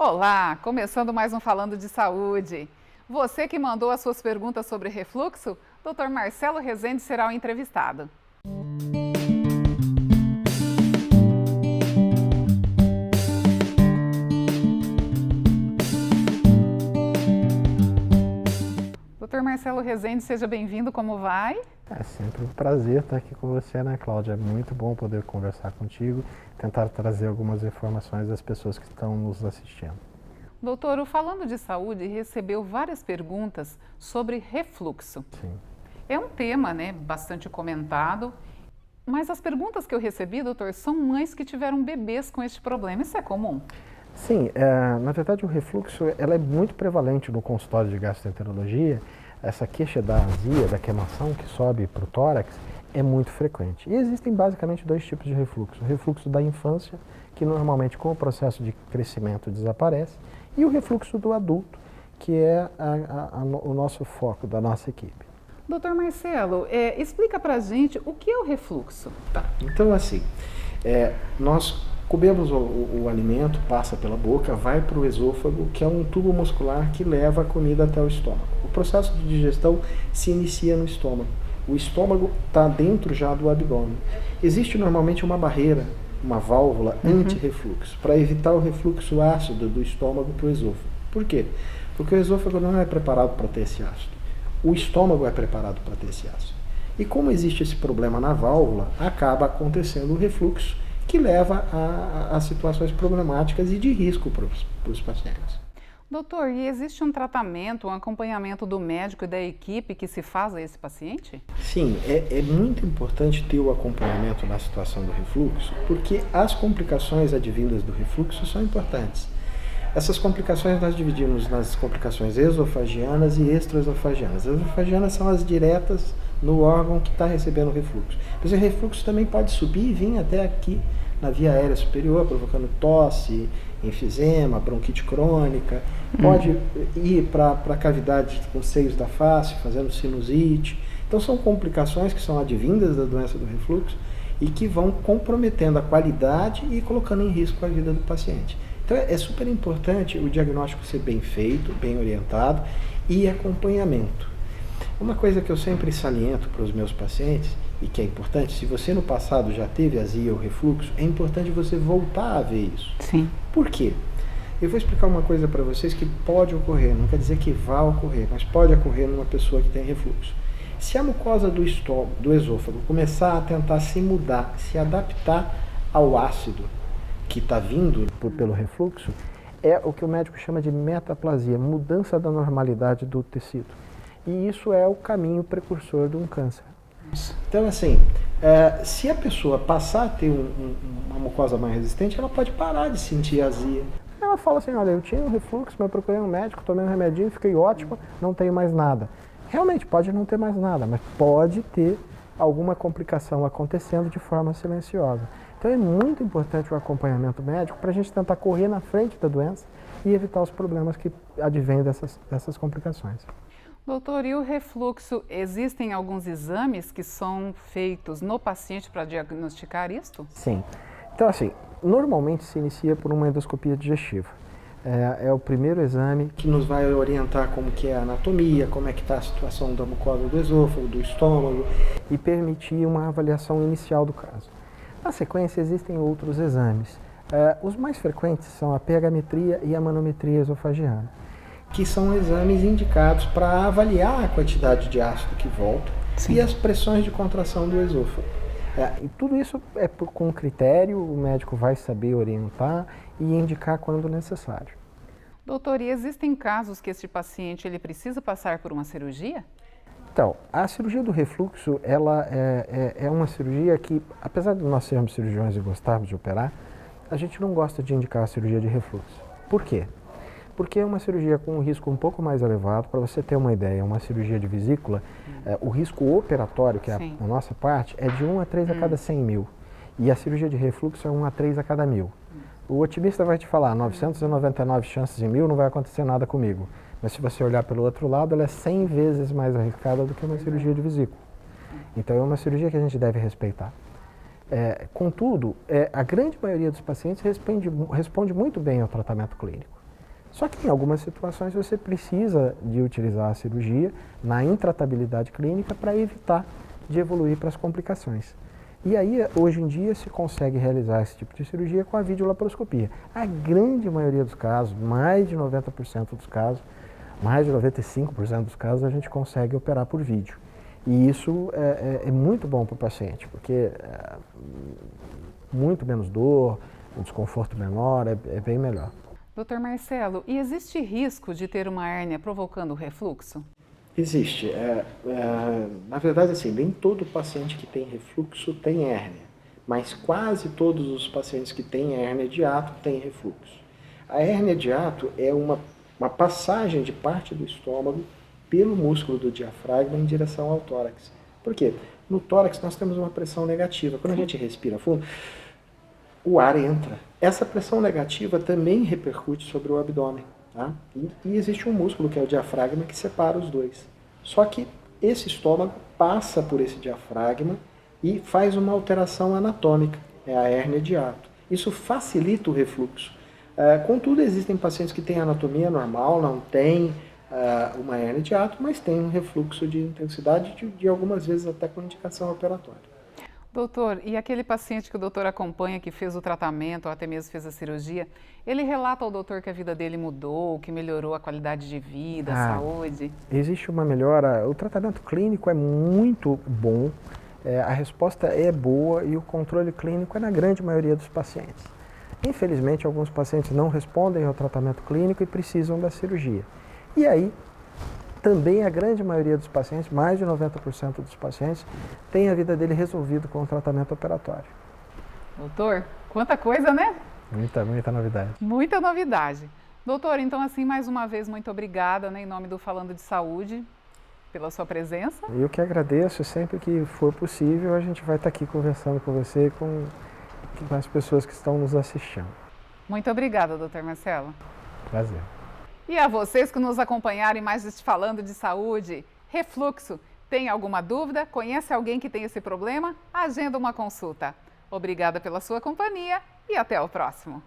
Olá, começando mais um Falando de Saúde. Você que mandou as suas perguntas sobre refluxo, Dr. Marcelo Rezende será o entrevistado. Dr. Marcelo Rezende, seja bem-vindo, como vai? É sempre um prazer estar aqui com você, né, Cláudia? É muito bom poder conversar contigo, tentar trazer algumas informações das pessoas que estão nos assistindo. Doutor, o Falando de Saúde recebeu várias perguntas sobre refluxo. Sim. É um tema, bastante comentado, mas as perguntas que eu recebi, doutor, são mães que tiveram bebês com este problema. Isso é comum? Sim, na verdade o refluxo ela é muito prevalente no consultório de gastroenterologia. Essa queixa da azia, da queimação que sobe para o tórax é muito frequente. E existem basicamente dois tipos de refluxo. O refluxo da infância, que normalmente com o processo de crescimento desaparece, e o refluxo do adulto, que é o nosso foco da nossa equipe. Doutor Marcelo, explica pra gente o que é o refluxo. Tá, então assim, nós comemos o alimento, passa pela boca, vai para o esôfago, que é um tubo muscular que leva a comida até o estômago. O processo de digestão se inicia no estômago. O estômago está dentro já do abdômen. Existe normalmente uma barreira, uma válvula anti-refluxo, para evitar o refluxo ácido do estômago para o esôfago. Por quê? Porque o esôfago não é preparado para ter esse ácido. O estômago é preparado para ter esse ácido. E como existe esse problema na válvula, acaba acontecendo o refluxo, que leva a situações problemáticas e de risco para os pacientes. Doutor, e existe um tratamento, um acompanhamento do médico e da equipe que se faz a esse paciente? Sim, é muito importante ter o acompanhamento na situação do refluxo, porque as complicações advindas do refluxo são importantes. Essas complicações nós dividimos nas complicações esofagianas e extraesofagianas. As esofagianas são as diretas no órgão que está recebendo o refluxo. Mas o refluxo também pode subir e vir até aqui na via aérea superior, provocando tosse, enfisema, bronquite crônica. Pode ir para a cavidade com seios da face, fazendo sinusite. Então são complicações que são advindas da doença do refluxo e que vão comprometendo a qualidade e colocando em risco a vida do paciente. Então é super importante o diagnóstico ser bem feito, bem orientado e acompanhamento. Uma coisa que eu sempre saliento para os meus pacientes e que é importante, se você no passado já teve azia ou refluxo, é importante você voltar a ver isso. Sim. Por quê? Eu vou explicar uma coisa para vocês que pode ocorrer, não quer dizer que vai ocorrer, mas pode ocorrer numa pessoa que tem refluxo. Se a mucosa do estômago, do esôfago começar a tentar se mudar, se adaptar ao ácido que está vindo pelo refluxo, é o que o médico chama de metaplasia, mudança da normalidade do tecido. E isso é o caminho precursor de um câncer. Então, assim, se a pessoa passar a ter uma mucosa mais resistente, ela pode parar de sentir azia. Ela fala assim, olha, eu tinha um refluxo, mas eu procurei um médico, tomei um remedinho, fiquei ótima, não tenho mais nada. Realmente, pode não ter mais nada, mas pode ter alguma complicação acontecendo de forma silenciosa. Então é muito importante o acompanhamento médico para a gente tentar correr na frente da doença e evitar os problemas que advêm dessas complicações. Doutor, e o refluxo, existem alguns exames que são feitos no paciente para diagnosticar isto? Sim. Então, assim, normalmente se inicia por uma endoscopia digestiva. É o primeiro exame que nos vai orientar como que é a anatomia, como é que está a situação da mucosa do esôfago, do estômago e permitir uma avaliação inicial do caso. Na sequência, existem outros exames. Os mais frequentes são a pH-metria e a manometria esofagiana, que são exames indicados para avaliar a quantidade de ácido que volta. Sim. E as pressões de contração do esôfago. E tudo isso é com critério, o médico vai saber orientar e indicar quando necessário. Doutor, e existem casos que este paciente ele precisa passar por uma cirurgia? Então, a cirurgia do refluxo, ela é uma cirurgia que, apesar de nós sermos cirurgiões e gostarmos de operar, a gente não gosta de indicar a cirurgia de refluxo. Por quê? Porque é uma cirurgia com um risco um pouco mais elevado. Para você ter uma ideia, uma cirurgia de vesícula, o risco operatório, que é a nossa parte, é de 1 a 3 a cada 100 mil. E a cirurgia de refluxo é 1 a 3 a cada 1000. O otimista vai te falar, 999 chances em 1000 não vai acontecer nada comigo. Mas se você olhar pelo outro lado, ela é 100 vezes mais arriscada do que uma cirurgia de vesícula. Então é uma cirurgia que a gente deve respeitar. Contudo, a grande maioria dos pacientes responde muito bem ao tratamento clínico. Só que em algumas situações você precisa de utilizar a cirurgia na intratabilidade clínica para evitar de evoluir para as complicações. E aí, hoje em dia, se consegue realizar esse tipo de cirurgia com a videolaparoscopia. A grande maioria dos casos, mais de 90% dos casos, mais de 95% dos casos, a gente consegue operar por vídeo. E isso é muito bom para o paciente, porque muito menos dor, um desconforto menor, é bem melhor. Doutor Marcelo, e existe risco de ter uma hérnia provocando refluxo? Existe. Na verdade, assim, nem todo paciente que tem refluxo tem hérnia, mas quase todos os pacientes que têm hérnia de hiato têm refluxo. A hérnia de hiato é uma passagem de parte do estômago pelo músculo do diafragma em direção ao tórax. Por quê? No tórax nós temos uma pressão negativa. Quando a gente respira fundo, o ar entra. Essa pressão negativa também repercute sobre o abdômen. Tá? E existe um músculo, que é o diafragma, que separa os dois. Só que esse estômago passa por esse diafragma e faz uma alteração anatômica, é a hérnia de hiato. Isso facilita o refluxo. Contudo, existem pacientes que têm anatomia normal, não têm uma hérnia de hiato, mas têm um refluxo de intensidade de algumas vezes até com indicação operatória. Doutor, e aquele paciente que o doutor acompanha, que fez o tratamento ou até mesmo fez a cirurgia, ele relata ao doutor que a vida dele mudou, que melhorou a qualidade de vida, a saúde? Existe uma melhora, o tratamento clínico é muito bom, a resposta é boa e o controle clínico é na grande maioria dos pacientes. Infelizmente, alguns pacientes não respondem ao tratamento clínico e precisam da cirurgia. E aí, também a grande maioria dos pacientes, mais de 90% dos pacientes, tem a vida dele resolvida com o tratamento operatório. Doutor, quanta coisa, né? Muita novidade. Muita novidade. Doutor, então assim, mais uma vez, muito obrigada, né, em nome do Falando de Saúde, pela sua presença. Eu que agradeço, sempre que for possível, a gente vai estar aqui conversando com você e com as pessoas que estão nos assistindo. Muito obrigada, doutor Marcelo. Prazer. E a vocês que nos acompanharam em mais este Falando de Saúde, refluxo, tem alguma dúvida? Conhece alguém que tem esse problema? Agenda uma consulta. Obrigada pela sua companhia e até o próximo.